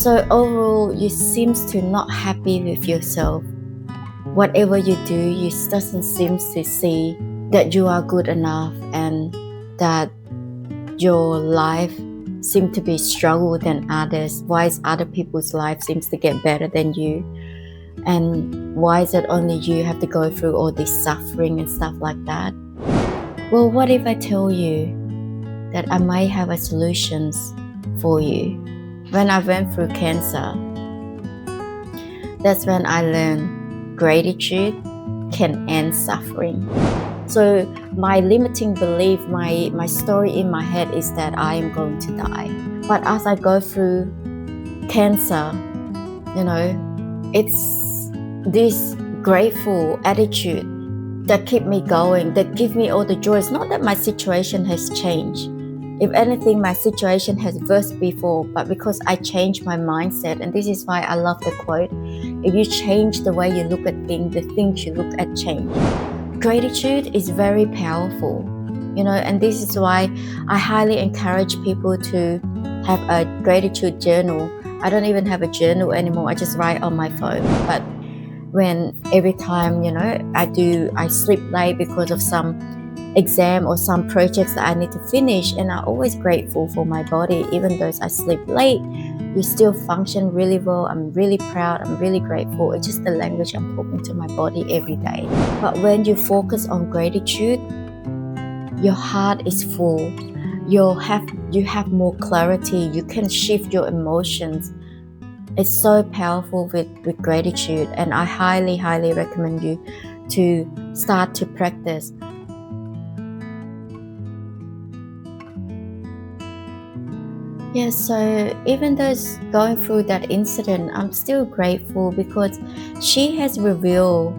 So overall, you seems to not happy with yourself. Whatever you do, you doesn't seem to see that you are good enough and that your life seems to be struggle than others. Why is other people's life seems to get better than you? And why is it only you have to go through all this suffering and stuff like that? Well, what if I tell you that I might have a solutions for you? When I went through cancer, that's when I learned gratitude can end suffering. So my limiting belief, my story in my head is that I am going to die. But as I go through cancer, it's this grateful attitude that keep me going, that give me all the joy. It's not that my situation has changed. If anything, my situation has worse before, but because I changed my mindset, and this is why I love the quote, if you change the way you look at things, the things you look at change. Gratitude is very powerful, and this is why I highly encourage people to have a gratitude journal. I don't even have a journal anymore. I just write on my phone. But every time, I sleep late because of some exam or some projects that I need to finish, and I'm always grateful for my body. Even though I sleep late, you still function really well. I'm really proud. I'm really grateful. It's just the language I'm talking to my body every day. But when you focus on gratitude, your heart is full. You have more clarity. You can shift your emotions. It's so powerful with gratitude, and I highly, highly recommend you to start to practice. Yeah, so even though going through that incident, I'm still grateful because she has revealed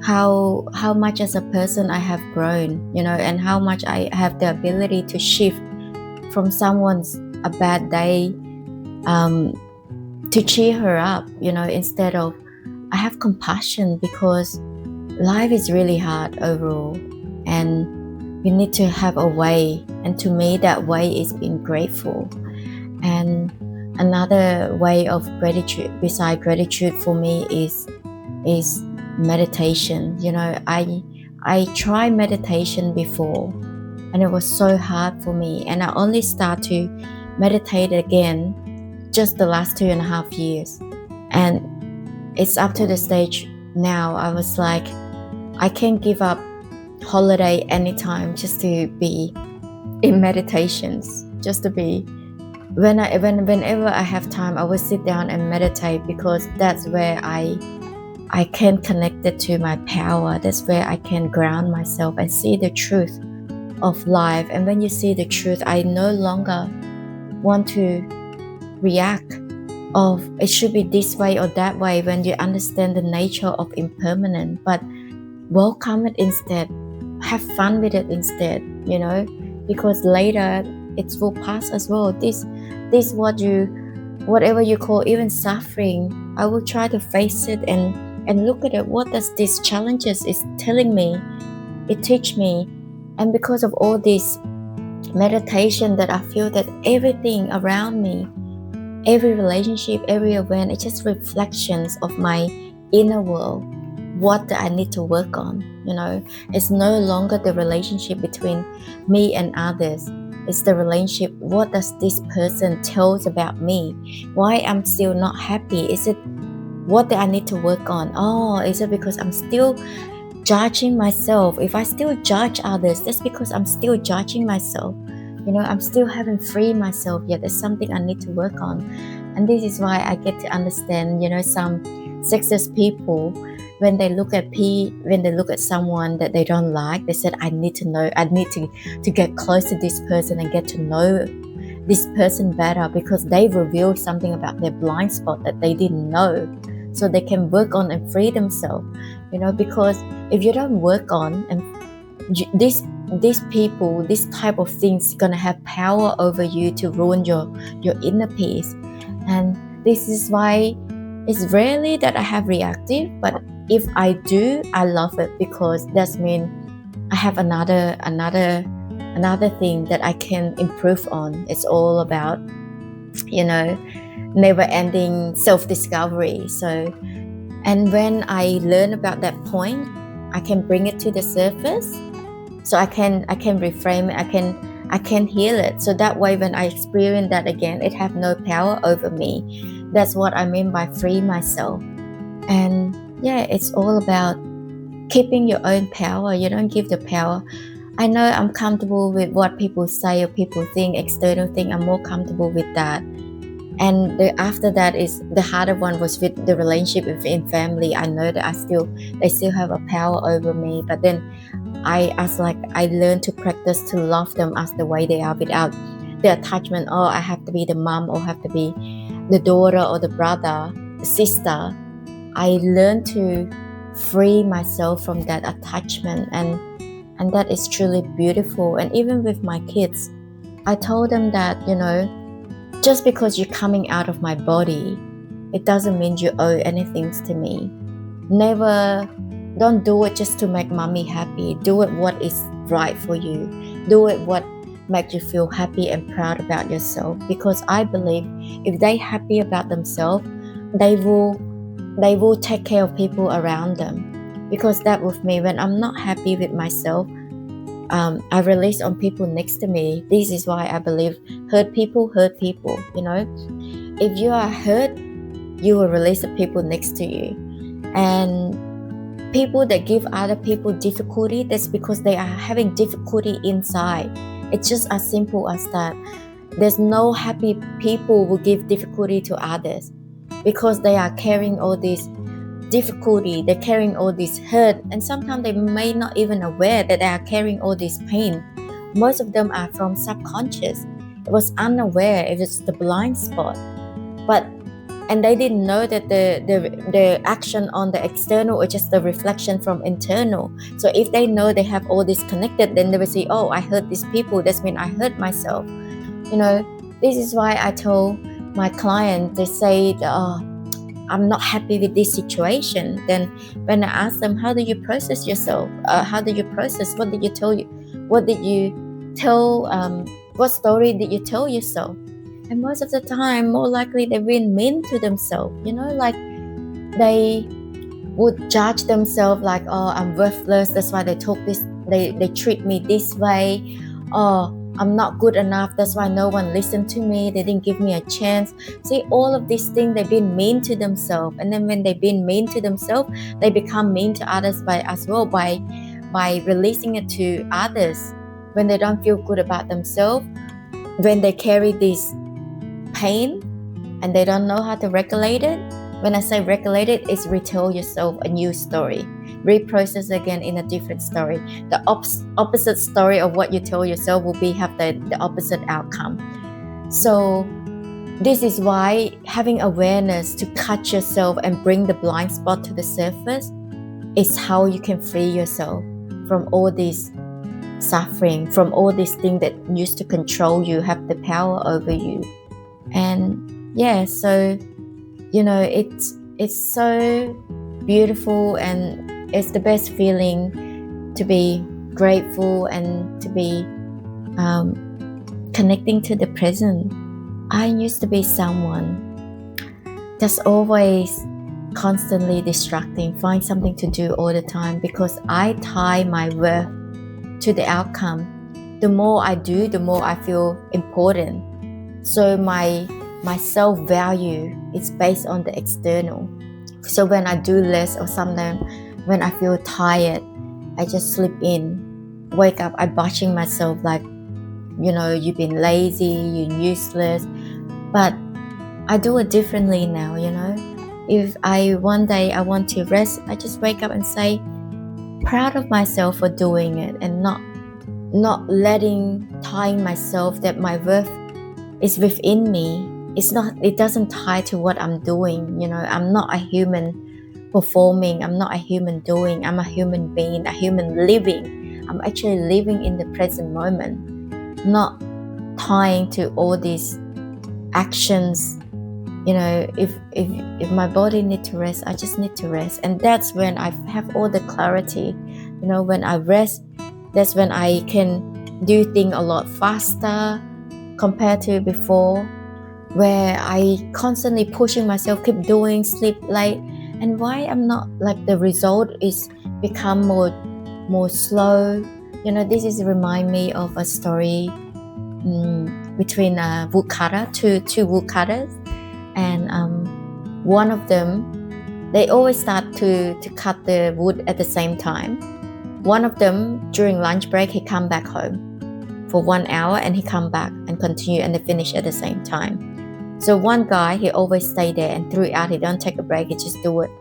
how much as a person I have grown, and how much I have the ability to shift from someone's a bad day to cheer her up, instead of I have compassion because life is really hard overall, and we need to have a way, and to me that way is being grateful. And another way of gratitude, beside gratitude for me, is meditation. I tried meditation before, and it was so hard for me, and I only start to meditate again just the last 2.5 years. And it's up to the stage now I was like, I can't give up holiday anytime just to be in meditations, just to be whenever I have time, I will sit down and meditate, because that's where I can connect it to my power. That's where I can ground myself and see the truth of life. And when you see the truth, I no longer want to react of it should be this way or that way. When you understand the nature of impermanence, but welcome it instead, have fun with it instead, because later it will pass as well. This whatever you call even suffering, I will try to face it and look at it. What does these challenges is telling me? It teach me. And because of all this meditation, that I feel that everything around me, every relationship, every event, it's just reflections of my inner world. What I need to work on, it's no longer the relationship between me and others. It's the relationship, what does this person tells about me? Why I'm still not happy? Is it what I need to work on? Oh, is it because I'm still judging myself? If I still judge others, that's because I'm still judging myself. I'm still haven't freed myself yet. There's something I need to work on. And this is why I get to understand, some sexist people, when they look at someone that they don't like, they said, I need to get close to this person and get to know this person better, because they revealed something about their blind spot that they didn't know, so they can work on and free themselves. Because if you don't work on, and these people, this type of things gonna have power over you to ruin your inner peace. And this is why it's rarely that I have reactive, but if I do, I love it, because that means I have another thing that I can improve on. It's all about, never-ending self-discovery. So, and when I learn about that point, I can bring it to the surface. So I can reframe it. I can heal it. So that way, when I experience that again, it have no power over me. That's what I mean by free myself. And yeah, it's all about keeping your own power. You don't give the power. I know I'm comfortable with what people say or people think, external thing. I'm more comfortable with that. And after that is the harder one was with the relationship within family. I know that they still have a power over me. But then I learned to practice to love them as the way they are without the attachment. Oh, I have to be the mom or have to be the daughter or the brother, the sister. I learned to free myself from that attachment, and that is truly beautiful. And even with my kids, I told them that, just because you're coming out of my body, it doesn't mean you owe anything to me. Don't do it just to make mommy happy. Do it what is right for you. Do it what makes you feel happy and proud about yourself. Because I believe if they're happy about themselves, they will take care of people around them. Because that with me, when I'm not happy with myself, I release on people next to me. This is why I believe hurt people. If you are hurt, you will release the people next to you. And people that give other people difficulty, that's because they are having difficulty inside. It's just as simple as that. There's no happy people who give difficulty to others because they are carrying all this difficulty, they're carrying all this hurt, and sometimes they may not even aware that they are carrying all this pain. Most of them are from subconscious. It was unaware, it was the blind spot. And they didn't know that the action on the external is just the reflection from internal. So if they know they have all this connected, then they will say, oh, I hurt these people, that means I hurt myself. This is why I told my clients, they say, I'm not happy with this situation. Then when I ask them, how do you process yourself? How do you process? What did you tell? What story did you tell yourself? And most of the time, more likely they've been mean to themselves. Like they would judge themselves like, oh, I'm worthless. That's why they talk this. They treat me this way. Oh, I'm not good enough. That's why no one listened to me. They didn't give me a chance. See, all of these things, they've been mean to themselves. And then when they've been mean to themselves, they become mean to others by releasing it to others. When they don't feel good about themselves, when they carry this pain and they don't know how to regulate it. When I say regulate it, it's retell yourself a new story. Reprocess again in a different story. The opposite story of what you tell yourself will have the opposite outcome. So this is why having awareness to catch yourself and bring the blind spot to the surface is how you can free yourself from all this suffering, from all these things that used to control you, have the power over you. And yeah, so it's so beautiful, and it's the best feeling to be grateful and to be connecting to the present. I used to be someone that's always constantly distracting, find something to do all the time, because I tie my worth to the outcome. The more I do, the more I feel important. So my self-value is based on the external. So when I do less, or sometimes when I feel tired, I just slip in, wake up, I'm bashing myself like, you've been lazy, you're useless. But I do it differently now, If one day I want to rest, I just wake up and say, proud of myself for doing it, and not tying myself that my worth is within me. It doesn't tie to what I'm doing. I'm not a human performing. I'm not a human doing. I'm a human being, a human living. I'm actually living in the present moment, not tying to all these actions. If my body needs to rest, I just need to rest. And that's when I have all the clarity. When I rest, that's when I can do things a lot faster compared to before. where I constantly pushing myself, keep doing, sleep late, and why I'm not like the result is become more slow. This is remind me of a story between woodcutter, two woodcutters, and one of them, they always start to cut the wood at the same time. One of them, during lunch break, he come back home for 1 hour and he come back and continue, and they finish at the same time. So one guy, he always stay there, and throughout he don't take a break, he just do it.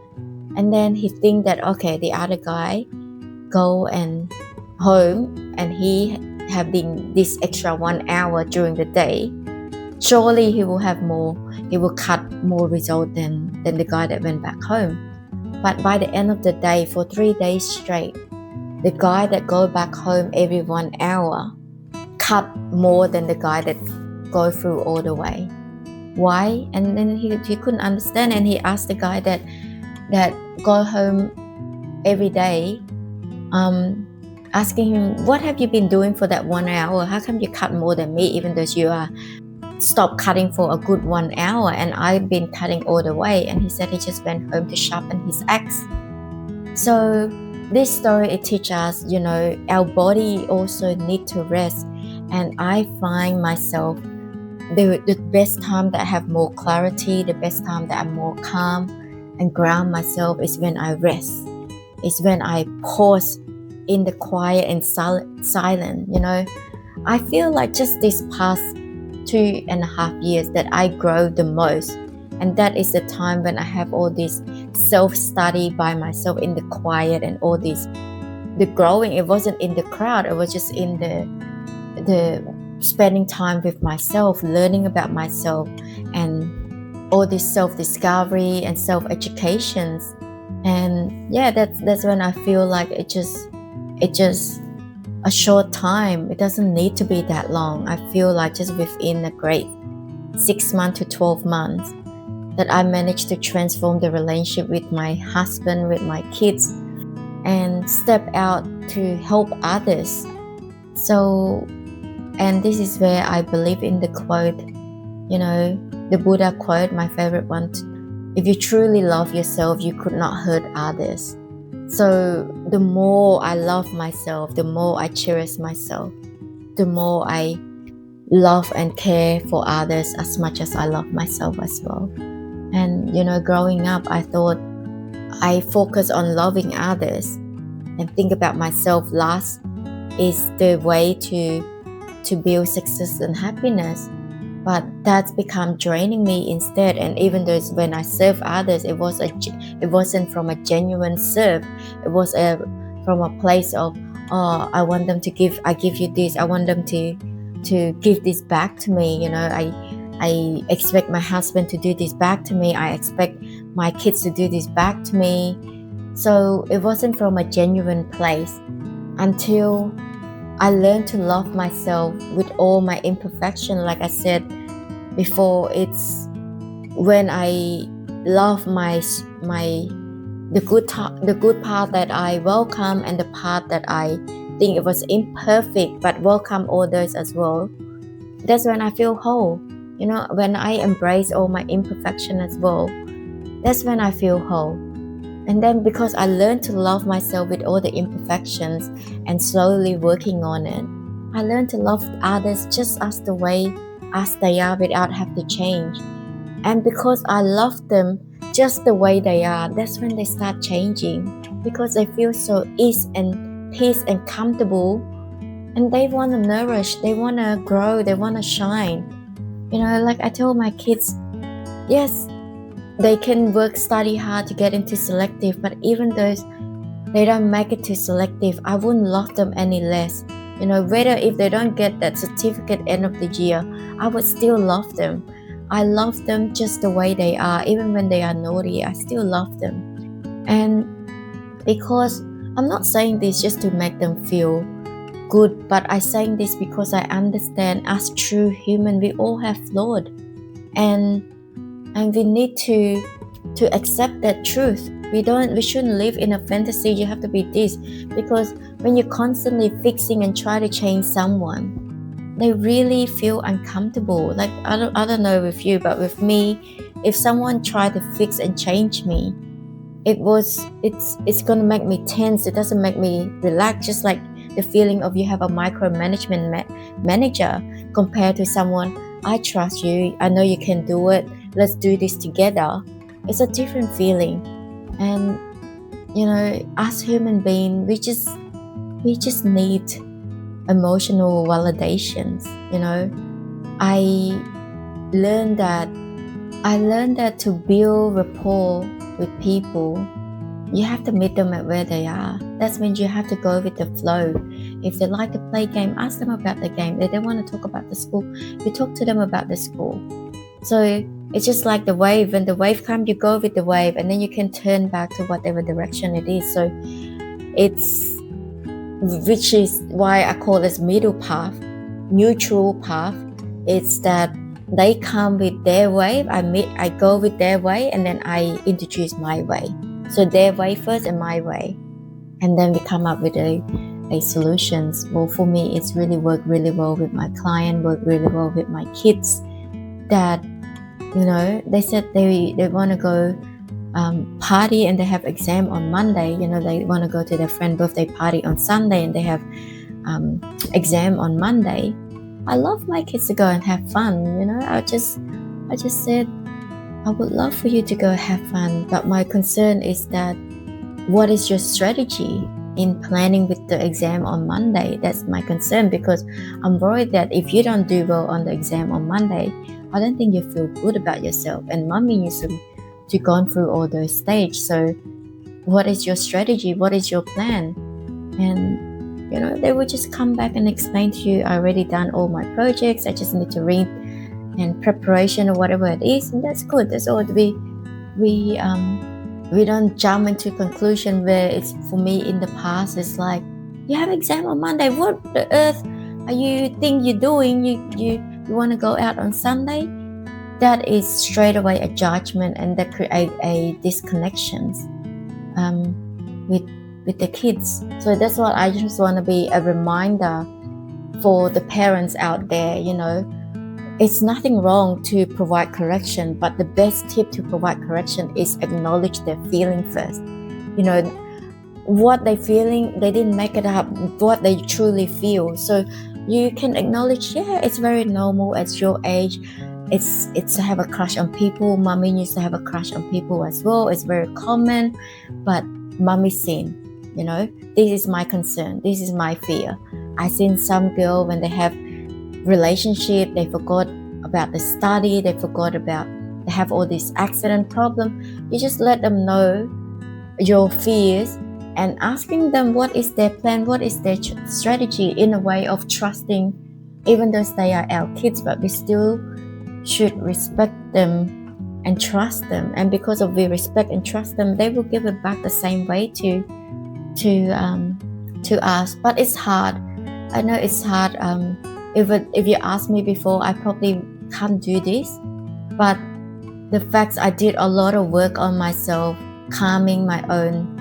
And then he think that, okay, the other guy go and home and he having this extra 1 hour during the day, surely he will cut more result than the guy that went back home. But by the end of the day, for 3 days straight, the guy that go back home every 1 hour cut more than the guy that go through all the way. Why? And then he couldn't understand, and he asked the guy that go home every day, asking him, what have you been doing for that 1 hour? How come you cut more than me, even though you are stopped cutting for a good 1 hour and I've been cutting all the way? And he said he just went home to sharpen his axe. So this story, it teaches us, our body also need to rest. And I find myself the best time that I have more clarity, the best time that I'm more calm and ground myself is when I rest. It's when I pause in the quiet and silent. I feel like just this past 2.5 years that I grow the most. And that is the time when I have all this self-study by myself in the quiet, and all this, the growing, it wasn't in the crowd, it was just in the spending time with myself, learning about myself, and all this self-discovery and self-educations. And yeah, that's when I feel like it just a short time. It doesn't need to be that long. I feel like just within a great 6 months to 12 months that I managed to transform the relationship with my husband, with my kids, and step out to help others. So, and this is where I believe in the quote, the Buddha quote, my favorite one: if you truly love yourself, you could not hurt others. So the more I love myself, the more I cherish myself, the more I love and care for others as much as I love myself as well. And growing up, I thought I focus on loving others and think about myself last is the way to build success and happiness. But that's become draining me instead. And even though when I serve others, it wasn't from a genuine serve. It was from a place of, I want them to give. I give you this. I want them to give this back to me. I expect my husband to do this back to me. I expect my kids to do this back to me. So it wasn't from a genuine place until I learned to love myself with all my imperfection. Like I said before, it's when I love the good part that I welcome, and the part that I think it was imperfect but welcome all those as well. That's when I feel whole. When I embrace all my imperfection as well, that's when I feel whole. And then because I learned to love myself with all the imperfections and slowly working on it, I learned to love others just as the way as they are without having to change. And because I love them just the way they are, that's when they start changing, because they feel so ease and peace and comfortable, and they want to nourish, they want to grow, they want to shine. Like I told my kids, yes, they can study hard to get into selective, but even though they don't make it to selective, I wouldn't love them any less. Whether if they don't get that certificate end of the year, I would still love them. I love them just the way they are. Even when they are naughty, I still love them. And because I'm not saying this just to make them feel good, but I'm saying this because I understand as true human, we all have flawed, and we need to accept that truth. We shouldn't live in a fantasy. You have to be this, because when you're constantly fixing and try to change someone, they really feel uncomfortable. Like I don't know with you, but with me, if someone tried to fix and change me, it's gonna make me tense. It doesn't make me relax. Just like the feeling of you have a micromanagement manager compared to someone, I trust you, I know you can do it, let's do this together. It's a different feeling. And us human beings, we just need emotional validations. I learned that to build rapport with people, you have to meet them at where they are. That means you have to go with the flow. If they like to play game, ask them about the game. If they want to talk about the school, you talk to them about the school. So it's just like the wave. When the wave comes, you go with the wave, and then you can turn back to whatever direction it is. So which is why I call this middle path, neutral path. It's that they come with their wave, I go with their way, and then I introduce my way. So their way first and my way, and then we come up with a solutions. Well, for me, it's really worked really well with my client, worked really well with my kids. That they said they want to go party and they have exam on Monday. They want to go to their friend birthday party on Sunday and they have exam on Monday. I love my kids to go and have fun. I just said I would love for you to go have fun, but my concern is that what is your strategy in planning with the exam on Monday? That's my concern, because I'm worried that if you don't do well on the exam on Monday, I don't think you feel good about yourself. And mommy used to gone through all those stages. So what is your strategy? What is your plan? And they would just come back and explain to you, I already done all my projects, I just need to read and preparation or whatever it is, and that's good. That's all. We don't jump into conclusion where it's, for me in the past, it's like, you have exam on Monday, what the earth are you think you're doing? You want to go out on Sunday? That is straight away a judgment, and that create a disconnections with the kids. So that's what I just want to be a reminder for the parents out there. It's nothing wrong to provide correction, but the best tip to provide correction is acknowledge their feeling first. What they're feeling, they didn't make it up, what they truly feel. So you can acknowledge, it's very normal at your age. It's to have a crush on people. Mommy used to have a crush on people as well. It's very common, but mommy's seen. This is my concern. This is my fear. I seen some girl when they have relationship, they forgot about the study, they have all this accident problem. You just let them know your fears and asking them what is their plan, what is their strategy, in a way of trusting, even though they are our kids, but we still should respect them and trust them. And because of we respect and trust them, they will give it back the same way to us. But it's hard. I know it's hard. If you asked me before, I probably can't do this. But the fact I did a lot of work on myself, calming my own,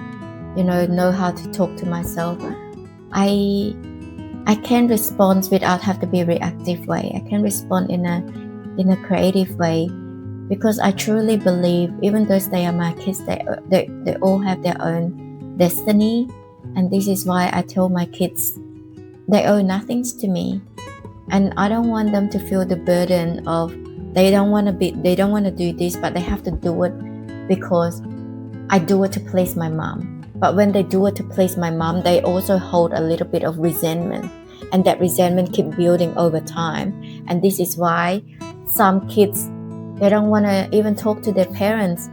know how to talk to myself. I can respond without have to be a reactive way. I can respond in a creative way, because I truly believe, even though they are my kids, they all have their own destiny. And this is why I tell my kids they owe nothing to me. And I don't want them to feel the burden of they don't want to do this, but they have to do it because I do it to please my mom. But when they do it to please my mom, they also hold a little bit of resentment, and that resentment keep building over time. And this is why some kids, they don't want to even talk to their parents,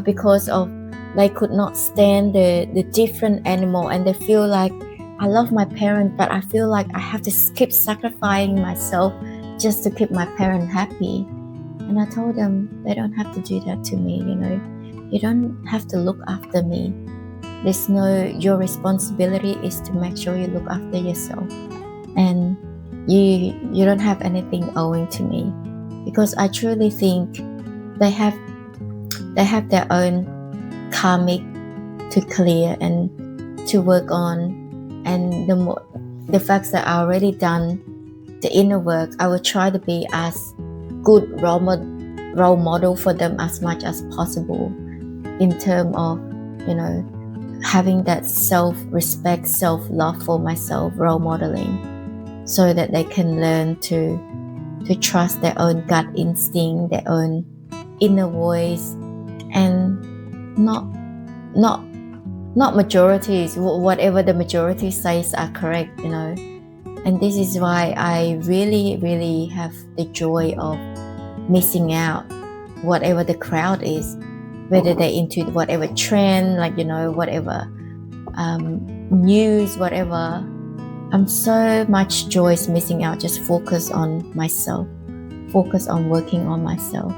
because of they could not stand the different animal, and they feel like, I love my parents, but I feel like I have to keep sacrificing myself just to keep my parent happy. And I told them, they don't have to do that to me. You don't have to look after me. Your responsibility is to make sure you look after yourself, and you don't have anything owing to me, because I truly think they have their own karmic to clear and to work on. And the facts that are already done the inner work, I will try to be as good role model for them as much as possible, in terms of, having that self-respect, self-love for myself, role modeling, so that they can learn to trust their own gut instinct, their own inner voice, and not majorities, whatever the majority says are correct, And this is why I really, really have the joy of missing out whatever the crowd is, whether they're into whatever trend, whatever news, whatever. I'm so much joy missing out, just focus on myself, focus on working on myself.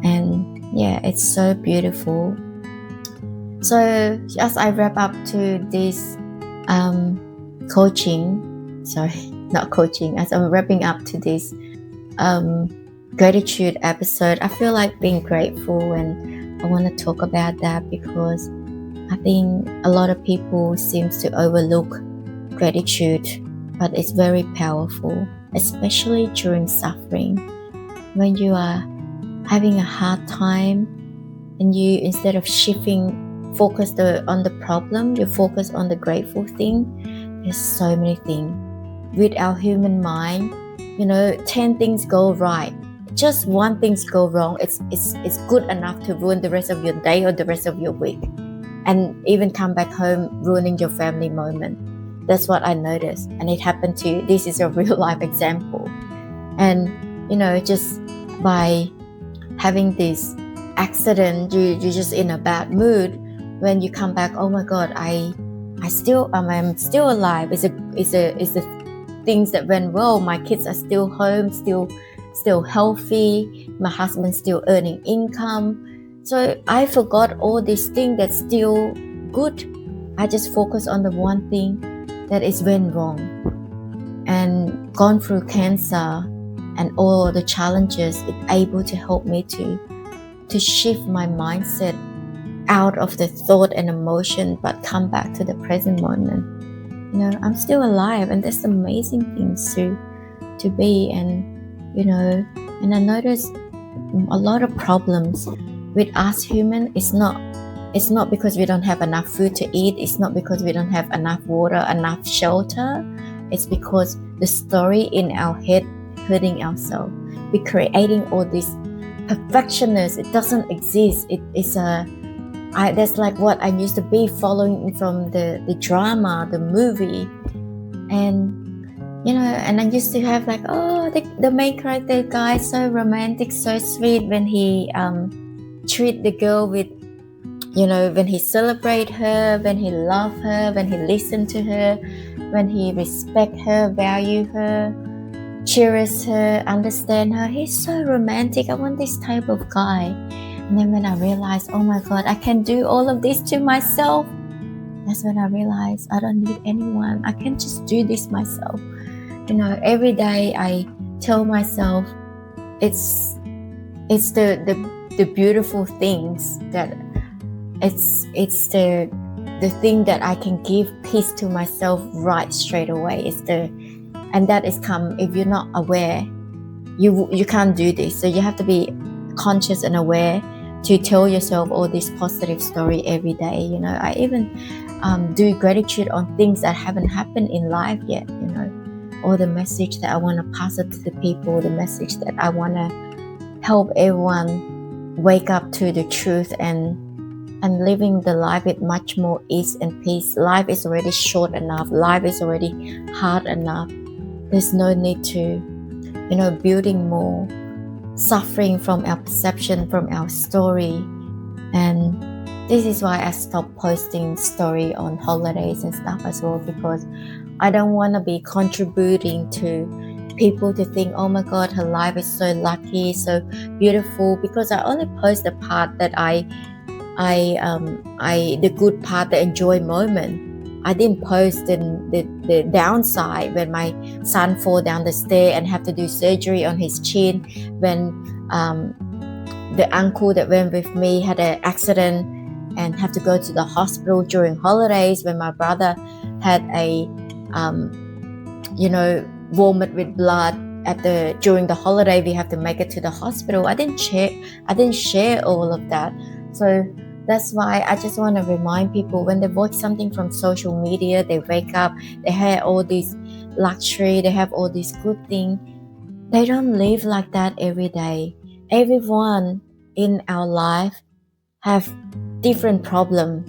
And yeah, it's so beautiful. So as I wrap up to this as I'm wrapping up to this gratitude episode, I feel like being grateful, and I want to talk about that because I think a lot of people seems to overlook gratitude, but it's very powerful, especially during suffering. When you are having a hard time and you, instead of focus on the problem, you focus on the grateful thing. There's so many things. With our human mind, 10 things go right. Just one thing's go wrong, it's good enough to ruin the rest of your day or the rest of your week, and even come back home ruining your family moment. That's what I noticed, and it happened to, this is a real life example. And just by having this accident, you're just in a bad mood. When you come back, oh my God, I'm still alive. It's the things that went well. My kids are still home, still healthy. My husband's still earning income. So I forgot all these things that's still good. I just focus on the one thing that is went wrong, and gone through cancer and all the challenges. It's able to help me to shift my mindset out of the thought and emotion, but come back to the present moment. I'm still alive, and that's amazing things to be. And and I notice a lot of problems with us human. It's not because we don't have enough food to eat. It's not because we don't have enough water, enough shelter. It's because the story in our head hurting ourselves. We're creating all this perfectionist. It doesn't exist. That's like what I used to be, following from the drama, the movie, and and I used to have like, the main character guy, so romantic, so sweet, when he treat the girl with, when he celebrate her, when he love her, when he listen to her, when he respect her, value her, cherish her, understand her. He's so romantic. I want this type of guy. And then when I realized, oh my God, I can do all of this to myself, that's when I realized I don't need anyone. I can just do this myself. Every day I tell myself it's the beautiful things that it's the thing that I can give peace to myself right straight away. And that is come, if you're not aware, you can't do this. So you have to be conscious and aware to tell yourself all this positive story every day. I even do gratitude on things that haven't happened in life yet, or the message that I want to pass it to the people, the message that I want to help everyone wake up to the truth and living the life with much more ease and peace. Life is already short enough. Life is already hard enough. There's no need to, building more suffering from our perception, from our story. And this is why I stopped posting story on holidays and stuff as well, because I don't want to be contributing to people to think, oh my God, her life is so lucky, so beautiful, because I only post the part that the good part, the enjoy moment. I didn't post the downside, when my son fall down the stair and have to do surgery on his chin, when the uncle that went with me had an accident and have to go to the hospital during holidays, when my brother had a vomit with blood during the holiday. We have to make it to the hospital. I didn't share all of that. So that's why I just want to remind people, when they watch something from social media, they wake up, they have all this luxury, they have all these good things. They don't live like that every day. Everyone in our life have different problem.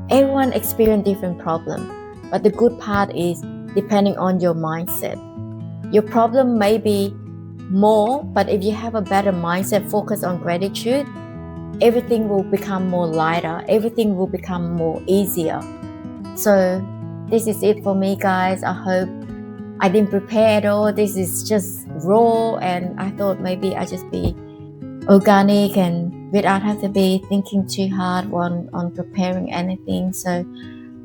Everyone experience different problem. But the good part is, depending on your mindset. Your problem may be more, but if you have a better mindset, focus on gratitude, everything will become more lighter. Everything will become more easier. So this is it for me, guys. I hope I didn't prepare at all. This is just raw, and I thought maybe I just be organic and without have to be thinking too hard on preparing anything. So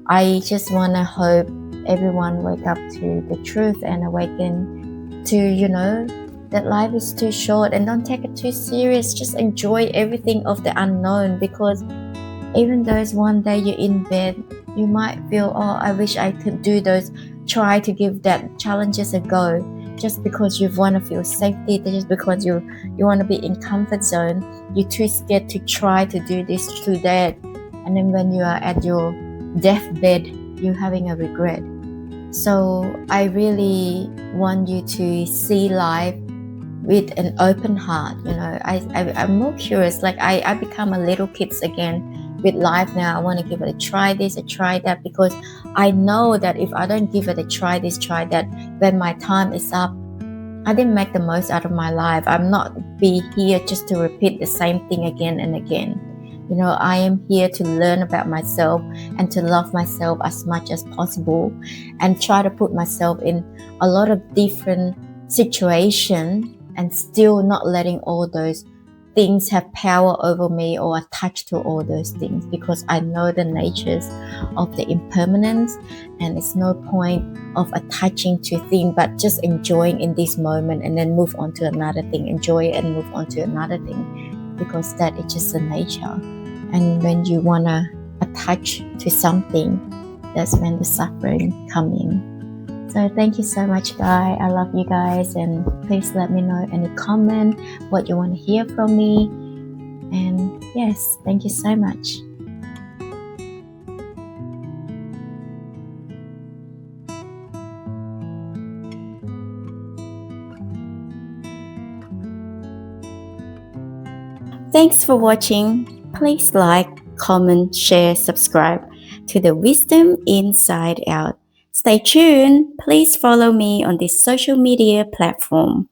I just want to hope everyone wake up to the truth and awaken to, that life is too short, and don't take it too serious. Just enjoy everything of the unknown, because even though one day you're in bed, you might feel, oh, I wish I could do those, try to give that challenges a go, just because you want to feel safety, just because you want to be in comfort zone. You're too scared to try to do this, to that, and then when you are at your deathbed, you're having a regret. So I really want you to see life with an open heart. I'm more curious. Like I become a little kid again with life now. I want to give it a try this, a try that, because I know that if I don't give it a try this, try that, when my time is up, I didn't make the most out of my life. I'm not be here just to repeat the same thing again and again. I am here to learn about myself and to love myself as much as possible, and try to put myself in a lot of different situations, and still not letting all those things have power over me or attach to all those things, because I know the natures of the impermanence, and it's no point of attaching to a thing, but just enjoying in this moment and then move on to another thing, enjoy it and move on to another thing, because that is just the nature. And when you want to attach to something, that's when the suffering comes in. So thank you so much, guys. I love you guys, and please let me know any comment, what you want to hear from me. And yes, thank you so much. Thanks for watching. Please like, comment, share, subscribe to the Wisdom Inside Out. Stay tuned. Please follow me on this social media platform.